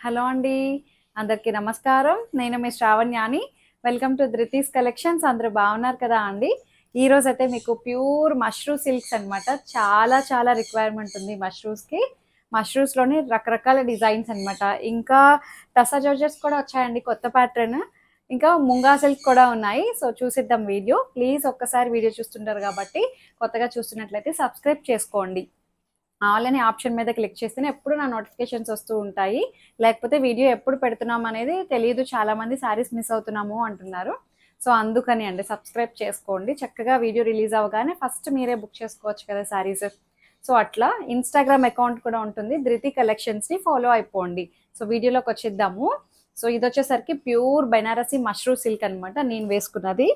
Hello అండి. అందరికీ నమస్కారం. నేను మీ శ్రావణ్యాని. Welcome to Dhruti's collections. అందరూ బాగున్నారు కదా అండి? ఈరోజైతే మీకు ప్యూర్ మష్రూ సిల్క్స్ అనమాట. చాలా చాలా రిక్వైర్మెంట్ ఉంది మష్రూస్కి. మష్రూస్లోని రకరకాల డిజైన్స్ అనమాట. ఇంకా టసా జార్జెట్స్ కూడా వచ్చాయండి, కొత్త ప్యాటర్న్. ఇంకా ముంగా సిల్క్ కూడా ఉన్నాయి. సో చూసిద్దాం వీడియో. ప్లీజ్ ఒక్కసారి వీడియో చూస్తుంటారు కాబట్టి కొత్తగా చూస్తున్నట్లయితే సబ్స్క్రైబ్ చేసుకోండి. ఆల్ అనే ఆప్షన్ మీద క్లిక్ చేస్తేనే ఎప్పుడు నా నోటిఫికేషన్స్ వస్తూ ఉంటాయి. లేకపోతే వీడియో ఎప్పుడు పెడుతున్నాం అనేది తెలియదు. చాలామంది శారీస్ మిస్ అవుతున్నాము అంటున్నారు. సో అందుకని అండి, సబ్స్క్రైబ్ చేసుకోండి. చక్కగా వీడియో రిలీజ్ అవ్వగానే ఫస్ట్ మీరే బుక్ చేసుకోవచ్చు కదా శారీస్. సో అట్లా ఇన్స్టాగ్రామ్ అకౌంట్ కూడా ఉంటుంది, ధృతి కలెక్షన్స్ని ఫాలో అయిపోండి. సో వీడియోలోకి వచ్చేద్దాము. సో ఇది వచ్చేసరికి ప్యూర్ బెనారసీ మష్రూ సిల్క్ అనమాట. నేను వేసుకున్నది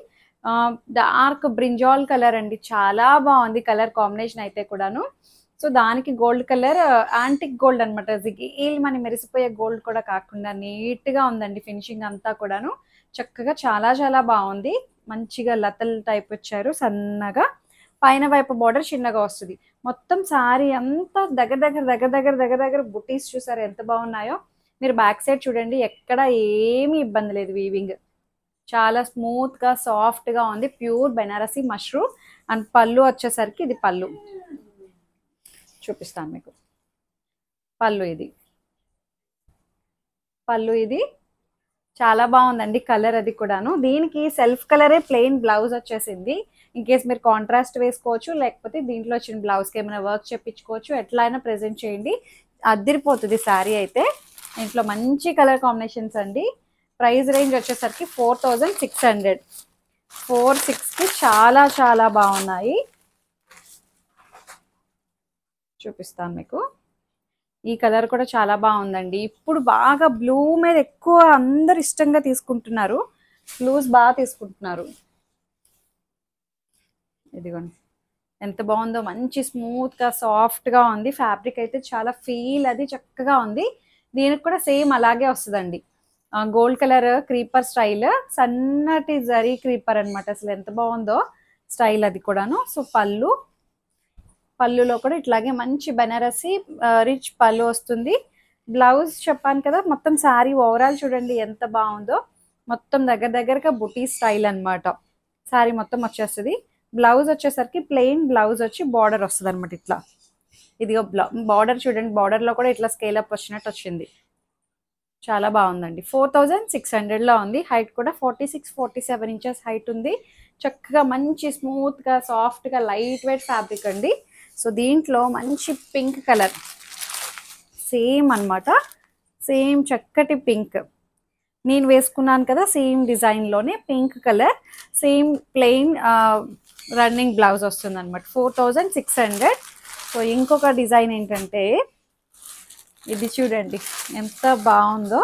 డార్క్ బ్రింజాల్ కలర్ అండి. చాలా బాగుంది కలర్ కాంబినేషన్ అయితే కూడాను. సో దానికి గోల్డ్ కలర్ యాంటిక్ గోల్డ్ అనమాట. జిగేల్ మన మెరిసిపోయే గోల్డ్ కూడా కాకుండా నీట్గా ఉందండి ఫినిషింగ్ అంతా కూడాను. చక్కగా చాలా చాలా బాగుంది. మంచిగా లతల్ టైప్ వచ్చారు సన్నగా. పైన వైపు బార్డర్ చిన్నగా వస్తుంది. మొత్తం శారీ అంతా దగ్గర బుటీస్ చూసారు ఎంత బాగున్నాయో. మీరు బ్యాక్ సైడ్ చూడండి, ఎక్కడ ఏమీ ఇబ్బంది లేదు. వీవింగ్ చాలా స్మూత్గా సాఫ్ట్గా ఉంది. ప్యూర్ బెనారసీ మష్రూ. అండ్ పళ్ళు వచ్చేసరికి ఇది పళ్ళు చూపిస్తాను మీకు. పళ్ళు ఇది చాలా బాగుందండి కలర్ అది కూడాను. దీనికి సెల్ఫ్ కలరే ప్లెయిన్ బ్లౌజ్ వచ్చేసింది. ఇన్ కేస్ మీరు కాంట్రాస్ట్ వేసుకోవచ్చు, లేకపోతే దీంట్లో వచ్చిన బ్లౌజ్కి ఏమైనా వర్క్ చేయించుకోవచ్చు. ఎట్లా అయినా ప్రెజెంట్ చేయండి, అద్దరిపోతుంది శారీ అయితే. ఇంట్లో మంచి కలర్ కాంబినేషన్స్ అండి. ప్రైస్ రేంజ్ వచ్చేసరికి 4600. 46కి చాలా చాలా బాగున్నాయి. చూపిస్తాను మీకు. ఈ కలర్ కూడా చాలా బాగుందండి. ఇప్పుడు బాగా బ్లూ మీద ఎక్కువ అందరు ఇష్టంగా తీసుకుంటున్నారు. బ్లూస్ బాగా తీసుకుంటున్నారు. ఇదిగోండి ఎంత బాగుందో, మంచి స్మూత్గా సాఫ్ట్గా ఉంది. ఫ్యాబ్రిక్ అయితే చాలా ఫీల్ అది చక్కగా ఉంది. దీనికి కూడా సేమ్ అలాగే వస్తుందండి. గోల్డ్ కలర్ క్రీపర్ స్టైల్, సన్నటి జరీ క్రీపర్ అనమాట. అసలు ఎంత బాగుందో స్టైల్ అది కూడాను. సో పళ్ళులో కూడా ఇట్లాగే మంచి బెనారసీ రిచ్ పళ్ళు వస్తుంది. బ్లౌజ్ చెప్పాను కదా, మొత్తం శారీ ఓవరాల్ చూడండి ఎంత బాగుందో. మొత్తం దగ్గరగా బుటీ స్టైల్ అనమాట. శారీ మొత్తం వచ్చేస్తుంది. బ్లౌజ్ వచ్చేసరికి ప్లెయిన్ బ్లౌజ్ వచ్చి బార్డర్ వస్తుంది అనమాట. ఇట్లా ఇదిగో బార్డర్ చూడండి, బార్డర్లో కూడా ఇట్లా స్కేల్ అప్ వచ్చినట్టు వచ్చింది. చాలా బాగుందండి. 4600లో ఉంది. హైట్ కూడా 46-47 ఇంచెస్ హైట్ ఉంది. చక్కగా మంచి స్మూత్గా సాఫ్ట్గా లైట్ వెయిట్ ఫ్యాబ్రిక్ అండి. సో దీంట్లో మంచి పింక్ కలర్ సేమ్ అనమాట. సేమ్ చక్కటి పింక్ నేను వేసుకున్నాను కదా, సేమ్ డిజైన్లోనే pink colour, same plain running blouse వస్తుంది అనమాట. 4600. సో ఇంకొక డిజైన్ ఏంటంటే ఇది చూడండి ఎంత బాగుందో.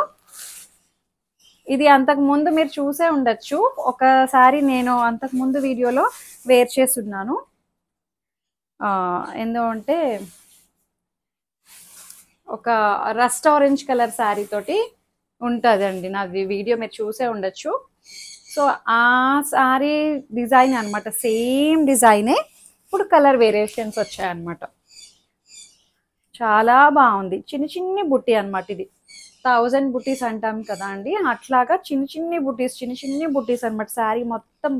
ఇది అంతకుముందు మీరు చూసే ఉండొచ్చు ఒకసారి, నేను అంతకుముందు వీడియోలో వేర్ చేస్తున్నాను. ఎందుకంటే ఒక రస్ట్ ఆరెంజ్ కలర్ శారీ తోటి ఉంటుందండి నాది వీడియో, మీరు చూసే ఉండొచ్చు. సో ఆ శారీ డిజైన్ అనమాట, సేమ్ డిజైనే. ఇప్పుడు కలర్ వేరియేషన్స్ వచ్చాయన్నమాట. చాలా బాగుంది. చిన్ని బుట్టి అనమాట. ఇది 1000 బుటీస్ అంటాం కదా అండి, అట్లాగా చిన్ని బుటీస్ అనమాట. శారీ మొత్తం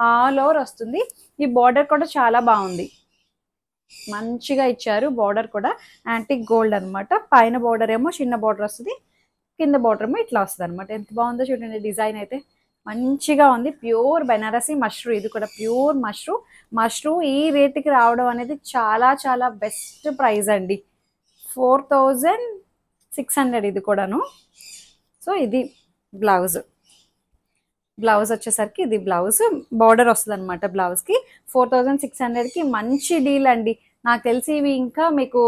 ఆల్ ఓవర్ వస్తుంది. ఈ బార్డర్ కూడా చాలా బాగుంది, మంచిగా ఇచ్చారు. బార్డర్ కూడా యాంటిక్ గోల్డ్ అనమాట. పైన బార్డర్ ఏమో చిన్న బార్డర్ వస్తుంది, కింద బార్డర్ ఏమో ఇట్లా వస్తుంది అనమాట. ఎంత బాగుందో చూడండి, డిజైన్ అయితే మంచిగా ఉంది. ప్యూర్ బెనారసీ మష్రూ. ఇది కూడా ప్యూర్ మష్రూ ఈ రేటుకి రావడం అనేది చాలా చాలా బెస్ట్ ప్రైస్ అండి. 4600 ఇది కూడాను. సో ఇది బ్లౌజ్ వచ్చేసరికి ఇది బ్లౌజ్ బార్డర్ వస్తుంది అనమాట. బ్లౌజ్కి 4600కి మంచి డీల్ అండి. నాకు తెలిసి ఇవి ఇంకా మీకు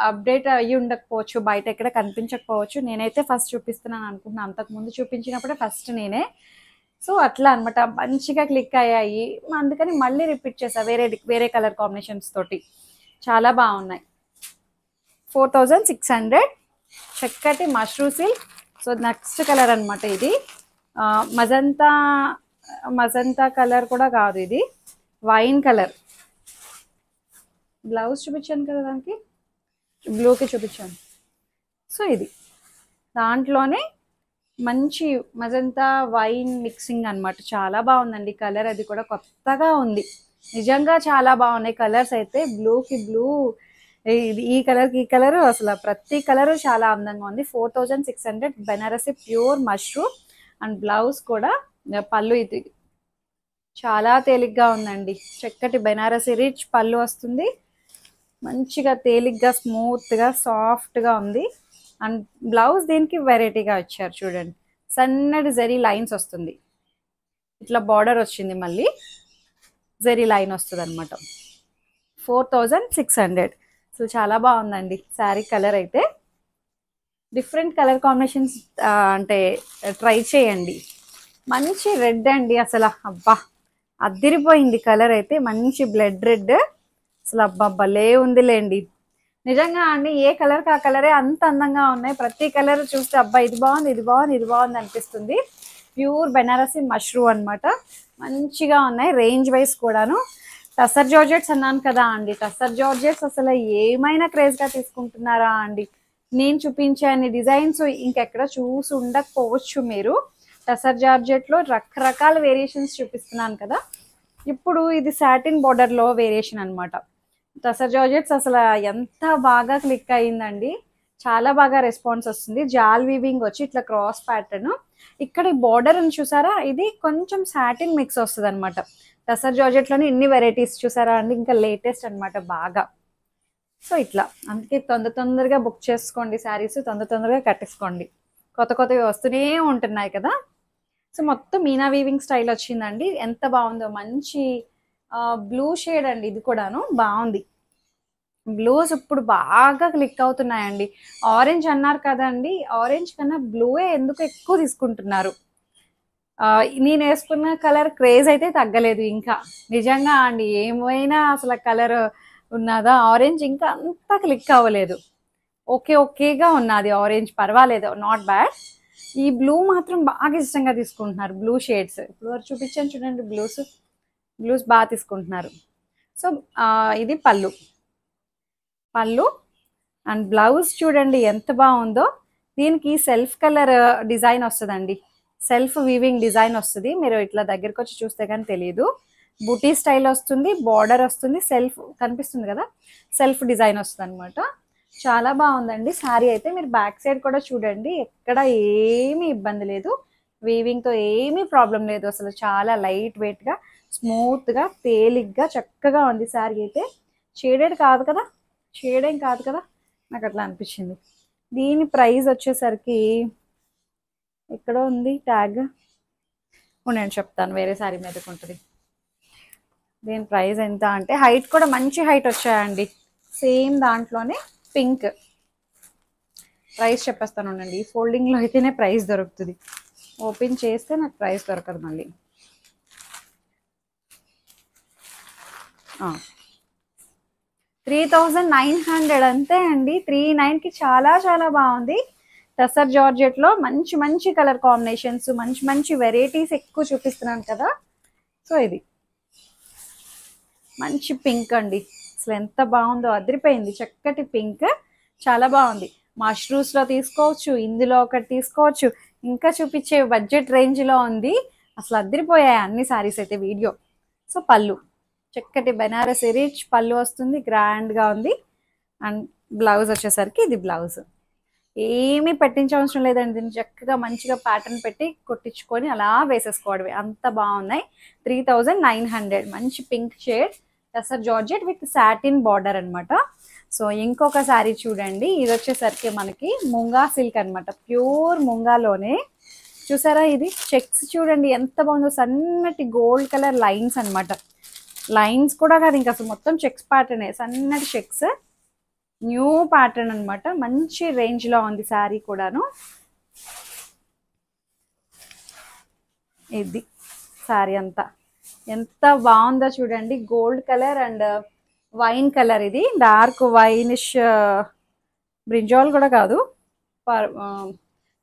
అప్డేట్ అయ్యి ఉండకపోవచ్చు, బయట ఎక్కడ కనిపించకపోవచ్చు. నేనైతే ఫస్ట్ చూపిస్తున్నాను అనుకుంటున్నాను, అంతకుముందు చూపించినప్పుడే ఫస్ట్ నేనే. సో అట్లా అనమాట, మంచిగా క్లిక్ అయ్యాయి. అందుకని మళ్ళీ రిపీట్ చేసా వేరే కలర్ కాంబినేషన్స్ తోటి. చాలా బాగున్నాయి. 4600 చక్కటి mashru silk. So next colour అనమాట ఇది. మజంతా కలర్ కూడా కాదు, ఇది వైన్ కలర్. బ్లౌజ్ చూపించాను కదా, దానికి బ్లూకి చూపించాను. సో ఇది దాంట్లోనే మంచి మజంతా వైన్ మిక్సింగ్ అన్నమాట. చాలా బాగుందండి కలర్, అది కూడా కొత్తగా ఉంది. నిజంగా చాలా బాగున్నాయి కలర్స్ అయితే. బ్లూకి బ్లూ, ఈ కలర్కి ఈ కలర్, అసలు ప్రతి కలర్ చాలా అందంగా ఉంది. 4600 Banarasi pure mushroom. And blouse కూడా పళ్ళు ఇది చాలా తేలిగ్గా ఉందండి. చక్కటి బెనారసి రిచ్ పళ్ళు వస్తుంది. మంచిగా తేలిగ్గా స్మూత్గా సాఫ్ట్గా ఉంది. అండ్ బ్లౌజ్ దీనికి వెరైటీగా ఇచ్చారు చూడండి. సన్నటి జరీ లైన్స్ వస్తుంది, ఇట్లా బార్డర్ వచ్చింది, మళ్ళీ జరీ లైన్ వస్తుంది అనమాట. 4600. సో చాలా బాగుందండి శారీ. కలర్ అయితే డిఫరెంట్ కలర్ కాంబినేషన్స్ అంటే ట్రై చేయండి. మంచి రెడ్ అండి, అసలు అబ్బా అద్దిరిపోయింది కలర్ అయితే. మంచి బ్లడ్ రెడ్, అసలు అబ్బా భలే ఉందిలేండి. నిజంగా అండి ఏ కలర్కి ఆ కలరే అంత అందంగా ఉన్నాయి. ప్రతి కలర్ చూస్తే అబ్బా ఇది బాగుంది, ఇది బాగుంది, ఇది బాగుంది అనిపిస్తుంది. ప్యూర్ బెనారసి మష్రూ అనమాట. మంచిగా ఉన్నాయి రేంజ్ వైజ్ కూడాను. టసర్ జార్జెట్స్ అన్నాను కదా అండి, టసర్ జార్జెట్స్ అసలు ఏమైనా క్రేజ్గా తీసుకుంటున్నారా అండి. నేను చూపించే అన్ని డిజైన్స్ ఇంకెక్కడ చూసి ఉండకపోవచ్చు మీరు. టసర్ జార్జెట్లో రకరకాల వేరియేషన్స్ చూపిస్తున్నాను కదా. ఇప్పుడు ఇది సాటిన్ బార్డర్లో వేరియేషన్ అనమాట. టసర్ జార్జెట్స్ అసలు ఎంత బాగా క్లిక్ అయ్యిందండి, చాలా బాగా రెస్పాన్స్ వస్తుంది. జాల్ వీవింగ్ వచ్చి ఇట్లా క్రాస్ ప్యాటర్న్. ఇక్కడ ఈ బార్డర్ అని చూసారా, ఇది కొంచెం సాటిన్ మిక్స్ వస్తుంది అనమాట. టసర్ జార్జెట్లోనే ఇన్ని వెరైటీస్ చూసారా అండి, ఇంకా లేటెస్ట్ అనమాట బాగా. సో ఇట్లా అందుకే తొందరగా బుక్ చేసుకోండి శారీస్, తొందరగా కట్టేసుకోండి. కొత్తవి వస్తూనే ఉంటున్నాయి కదా. సో మొత్తం మీనా వీవింగ్ స్టైల్ వచ్చిందండి. ఎంత బాగుందో, మంచి బ్లూ షేడ్ అండి, ఇది కూడాను బాగుంది. బ్లూస్ ఇప్పుడు బాగా క్లిక్ అవుతున్నాయండి. ఆరెంజ్ అన్నారు కదండి, ఆరెంజ్ కన్నా బ్లూయే ఎందుకు ఎక్కువ తీసుకుంటున్నారు. నేను వేసుకున్న కలర్ క్రేజ్ అయితే తగ్గలేదు ఇంకా. నిజంగా అండి ఏమైనా అసలు కలర్ ఉన్నదా, ఆరెంజ్ ఇంకా అంత క్లిక్ అవ్వలేదు. ఓకేగా ఉన్నది ఆరెంజ్, పర్వాలేదు, నాట్ బ్యాడ్. ఈ బ్లూ మాత్రం బాగా ఇష్టంగా తీసుకుంటున్నారు. బ్లూ షేడ్స్ ఇప్పుడు వరకు చూపించాను చూడండి, బ్లూస్ బాగా తీసుకుంటున్నారు. సో ఇది పళ్ళు అండ్ బ్లౌజ్ చూడండి ఎంత బాగుందో. దీనికి సెల్ఫ్ కలర్ డిజైన్ వస్తుందండి, సెల్ఫ్ వీవింగ్ డిజైన్ వస్తుంది. మీరు ఇట్లా దగ్గరకు వచ్చి చూస్తే కానీ తెలియదు. బూటీ స్టైల్ వస్తుంది, బార్డర్ వస్తుంది, సెల్ఫ్ కనిపిస్తుంది కదా, సెల్ఫ్ డిజైన్ వస్తుంది అనమాట. చాలా బాగుందండి శారీ అయితే. మీరు బ్యాక్ సైడ్ కూడా చూడండి, ఎక్కడ ఏమీ ఇబ్బంది లేదు, వీవింగ్తో ఏమీ ప్రాబ్లం లేదు. అసలు చాలా లైట్ వెయిట్గా, స్మూత్గా, తేలిగ్గా, చక్కగా ఉంది శారీ అయితే. షేడేం కాదు కదా, నాకు అట్లా అనిపించింది. దీని ప్రైస్ వచ్చేసరికి ఎక్కడో ఉంది ట్యాగ్, నేను చెప్తాను, వేరే శారీ మీదకి ఉంటుంది. దీని ప్రైస్ ఎంత అంటే, హైట్ కూడా మంచి హైట్ వచ్చాయండి, సేమ్ దాంట్లోనే పింక్. ప్రైస్ చెప్పేస్తాను ఉండండి, ఈ ఫోల్డింగ్లో అయితేనే ప్రైస్ దొరుకుతుంది, ఓపెన్ చేస్తే నాకు ప్రైస్ దొరకదు మళ్ళీ. 3900 అంతే అండి. 39కి చాలా బాగుంది. టసర్ జార్జెట్లో మంచి కలర్ కాంబినేషన్స్, మంచి వెరైటీస్ ఎక్కువ చూపిస్తున్నాను కదా. సో ఇది మంచి పింక్ అండి, అసలు ఎంత బాగుందో, అదిరిపోయింది. చక్కటి పింక్, చాలా బాగుంది. మష్రూమ్స్లో తీసుకోవచ్చు, ఇందులో ఒకటి తీసుకోవచ్చు, ఇంకా చూపించే బడ్జెట్ రేంజ్లో ఉంది. అసలు అదిరిపోయాయి అన్ని శారీస్ అయితే. వీడియో సో పళ్ళు చక్కటి బెనారసి రిచ్ పళ్ళు వస్తుంది, గ్రాండ్గా ఉంది. అండ్ బ్లౌజ్ వచ్చేసరికి ఇది బ్లౌజ్. ఏమీ పెట్టించవసరం లేదండి, దీన్ని చక్కగా మంచిగా ప్యాటర్న్ పెట్టి కొట్టించుకొని అలా వేసేసుకోవడమే, అంత బాగున్నాయి. 3900, మంచి pink shade tussar georgette with satin border అనమాట. సో ఇంకొక శారీ చూడండి, ఇది వచ్చేసరికి మనకి ముంగా సిల్క్ అనమాట, ప్యూర్ ముంగాలోనే. చూసారా, ఇది చెక్స్ చూడండి ఎంత బాగుందో, సన్నటి గోల్డ్ కలర్ లైన్స్ అనమాట. లైన్స్ కూడా కాదు, ఇంకా అసలు మొత్తం చెక్స్ ప్యాటర్నే, సన్నటి చెక్స్, న్యూ ప్యాటర్న్ అనమాట. మంచి రేంజ్లో ఉంది శారీ కూడాను. ఇది శారీ అంతా ఎంత బాగుందో చూడండి, gold colour and wine colour. ఇది డార్క్ వైనిష్, బ్రింజాల్ కూడా కాదు,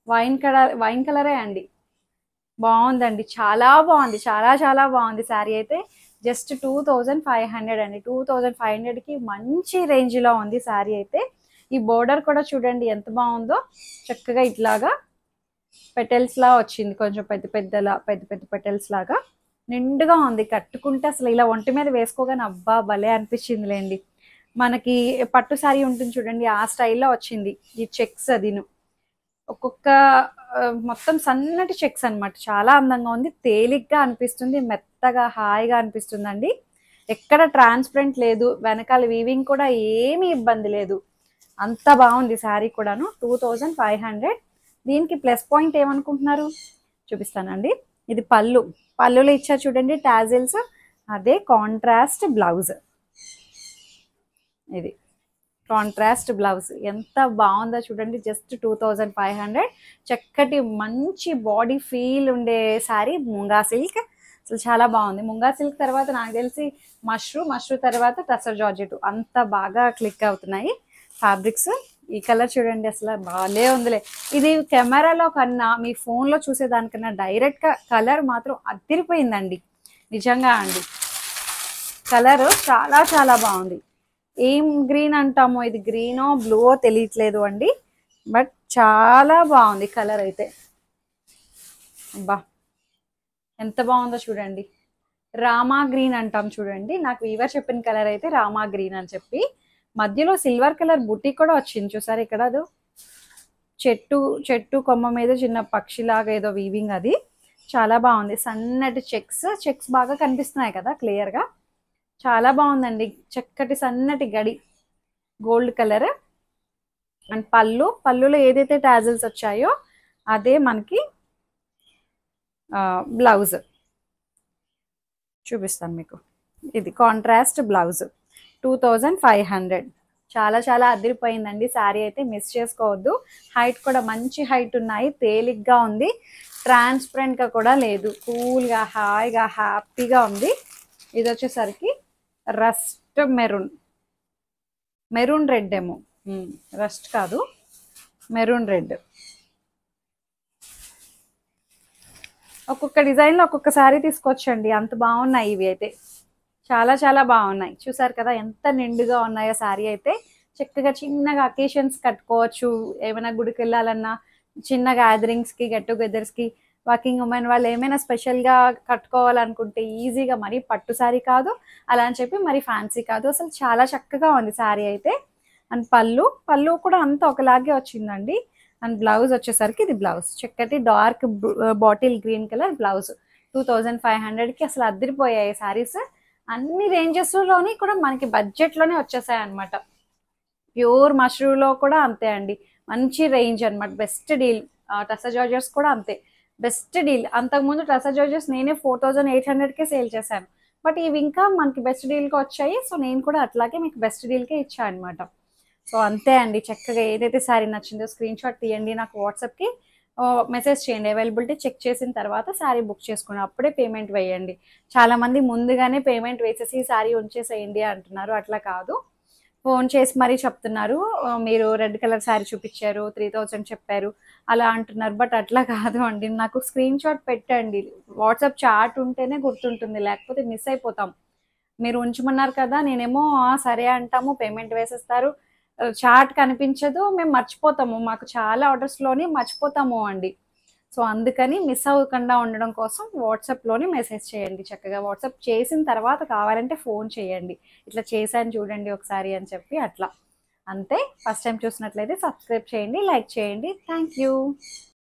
వైన్ కలరే అండి. బాగుందండి, చాలా బాగుంది, చాలా బాగుంది శారీ అయితే. జస్ట్ 2500 అండి, 2500కి మంచి రేంజ్లో ఉంది శారీ అయితే. ఈ బోర్డర్ కూడా చూడండి ఎంత బాగుందో, చక్కగా ఇట్లాగా పెటల్స్ లా వచ్చింది, కొంచెం పెద్ద పెద్ద పెటల్స్ లాగా నిండుగా ఉంది. కట్టుకుంటే అసలు ఇలా ఒంటి మీద వేసుకోగానే అబ్బా భలే అనిపించింది లేండి. మనకి పట్టు శారీ ఉంటుంది చూడండి, ఆ స్టైల్లో వచ్చింది ఈ చెక్స్. అదిను ఒక్కొక్క మొత్తం సన్నటి చెక్స్ అన్నమాట. చాలా అందంగా ఉంది, తేలిగ్గా అనిపిస్తుంది, మెత్తగా హాయిగా అనిపిస్తుందండి. ఎక్కడ ట్రాన్స్పరెంట్ లేదు, వెనకాల వీవింగ్ కూడా ఏమీ ఇబ్బంది లేదు. అంత బాగుంది శారీ కూడాను. 2500. దీనికి ప్లస్ పాయింట్ ఏమనుకుంటున్నారు, చూపిస్తానండి. ఇది పళ్ళు, పళ్ళులో ఇచ్చారు చూడండి టాజిల్స్, అదే కాంట్రాస్ట్ బ్లౌజ్. ఇది కాంట్రాస్ట్ బ్లౌజ్ ఎంత బాగుందో చూడండి. జస్ట్ 2500. చక్కటి మంచి బాడీ ఫీల్ ఉండే శారీ ముంగా సిల్క్. అసలు చాలా బాగుంది. ముంగా సిల్క్ తర్వాత నాకు తెలిసి మష్రూ తర్వాత టసర్ జార్జెట్ అంత బాగా క్లిక్ అవుతున్నాయి ఫ్యాబ్రిక్స్. ఈ కలర్ చూడండి అసలు బాగాలే ఉందిలే. ఇది కెమెరాలో కన్నా మీ ఫోన్లో చూసేదానికన్నా డైరెక్ట్గా కలర్ మాత్రం అదిరిపోయిందండి నిజంగా అండి. కలర్ చాలా చాలా బాగుంది. ఏం గ్రీన్ అంటామో, ఇది గ్రీనో బ్లూవో తెలియట్లేదు అండి, బట్ చాలా బాగుంది కలర్ అయితే. అబ్బా ఎంత బాగుందో చూడండి. రామా గ్రీన్ అంటాం చూడండి, నాకు వీవర్ చెప్పిన కలర్ అయితే రామా గ్రీన్ అని చెప్పి. మధ్యలో సిల్వర్ కలర్ బుట్టి కూడా వచ్చింది చూసారు ఇక్కడ. అది చెట్టు కొమ్మ మీద చిన్న పక్షిలాగా ఏదో వీవింగ్, అది చాలా బాగుంది. సన్నటి చెక్స్ బాగా కనిపిస్తున్నాయి కదా క్లియర్గా. చాలా బాగుందండి. చక్కటి సన్నటి గడి గోల్డ్ కలర్. అండ్ పళ్ళులో ఏదైతే టాజిల్స్ వచ్చాయో అదే మనకి బ్లౌజ్ చూపిస్తాను మీకు. ఇది కాంట్రాస్ట్ బ్లౌజ్ 2500. చాలా చాలా అదిరిపోయిందండి శారీ అయితే, మిస్ చేసుకోవద్దు. హైట్ కూడా మంచి హైట్ ఉన్నాయి, తేలిగ్గా ఉంది, ట్రాన్స్పరెంట్గా కూడా లేదు, కూల్గా హాయిగా హ్యాపీగా ఉంది. ఇది వచ్చేసరికి రస్ట్ మెరూన్ రెడ్ ఏమో, రస్ట్ కాదు మెరూన్ రెడ్. ఒక్కొక్క డిజైన్లో ఒక్కొక్క శారీ తీసుకొచ్చండి, అంత బాగున్నాయి ఇవి అయితే. చాలా చాలా బాగున్నాయి. చూసారు కదా ఎంత నిండుగా ఉన్నాయో శారీ అయితే. చక్కగా చిన్నగా అకేషన్స్ కట్టుకోవచ్చు, ఏమైనా గుడికి వెళ్ళాలన్నా, చిన్న గ్యాదరింగ్స్కి, గెట్ టుగెదర్స్కి, వర్కింగ్ ఉమెన్ వాళ్ళు ఏమైనా స్పెషల్గా కట్టుకోవాలనుకుంటే ఈజీగా. మరీ పట్టు శారీ కాదు అలా అని చెప్పి మరి ఫ్యాన్సీ కాదు, అసలు చాలా చక్కగా ఉంది శారీ అయితే. అండ్ పళ్ళు కూడా అంతా ఒకలాగే వచ్చిందండి. అండ్ బ్లౌజ్ వచ్చేసరికి ఇది బ్లౌజ్ చక్కటి dark bottle green colour blouse. 2500కి అసలు అద్దరిపోయాయి శారీస్. అన్ని రేంజెస్లోని కూడా మనకి బడ్జెట్లోనే వచ్చేసాయి అనమాట. ప్యూర్ మష్రూలో కూడా అంతే అండి, మంచి రేంజ్ అనమాట, బెస్ట్ డీల్. టసర్ జార్జెస్ కూడా అంతే, బెస్ట్ డీల్. అంతకుముందు టసర్ జార్జెస్ నేనే 4800కే సేల్ చేశాను, బట్ ఇవి ఇంకా మనకి బెస్ట్ డీల్కి వచ్చాయి. సో నేను కూడా అట్లాగే మీకు బెస్ట్ డీల్కే ఇచ్చాను అనమాట. సో అంతే అండి, చక్కగా ఏదైతే శారీ నచ్చిందో స్క్రీన్ షాట్ తీయండి, నాకు వాట్సాప్కి మెసేజ్ చేయండి. అవైలబిలిటీ చెక్ చేసిన తర్వాత శారీ బుక్ చేసుకోండి, అప్పుడే పేమెంట్ వేయండి. చాలామంది ముందుగానే పేమెంట్ వేసేసి శారీ ఉంచేసేయండి అంటున్నారు, అట్లా కాదు. ఫోన్ చేసి మరీ చెప్తున్నారు, మీరు రెడ్ కలర్ శారీ చూపించారు 3000 చెప్పారు అలా అంటున్నారు, బట్ అట్లా కాదు అండి. నాకు స్క్రీన్ షాట్ పెట్టండి, వాట్సాప్ చాట్ ఉంటేనే గుర్తుంటుంది, లేకపోతే మిస్ అయిపోతాం. మీరు ఉంచమన్నారు కదా, నేనేమో సరే అంటాము, పేమెంట్ వేసేస్తారు, చాట్ కనిపించదు, మేము మర్చిపోతాము. మాకు చాలా ఆర్డర్స్లోని మర్చిపోతాము అండి. సో అందుకని మిస్ అవ్వకుండా ఉండడం కోసం వాట్సాప్లోని మెసేజ్ చేయండి. చక్కగా వాట్సాప్ చేసిన తర్వాత కావాలంటే ఫోన్ చేయండి, ఇట్లా చేశాను చూడండి ఒకసారి అని చెప్పి అట్లా. అంతే. ఫస్ట్ టైం చూసినట్లయితే సబ్స్క్రైబ్ చేయండి, లైక్ చేయండి. Thank you.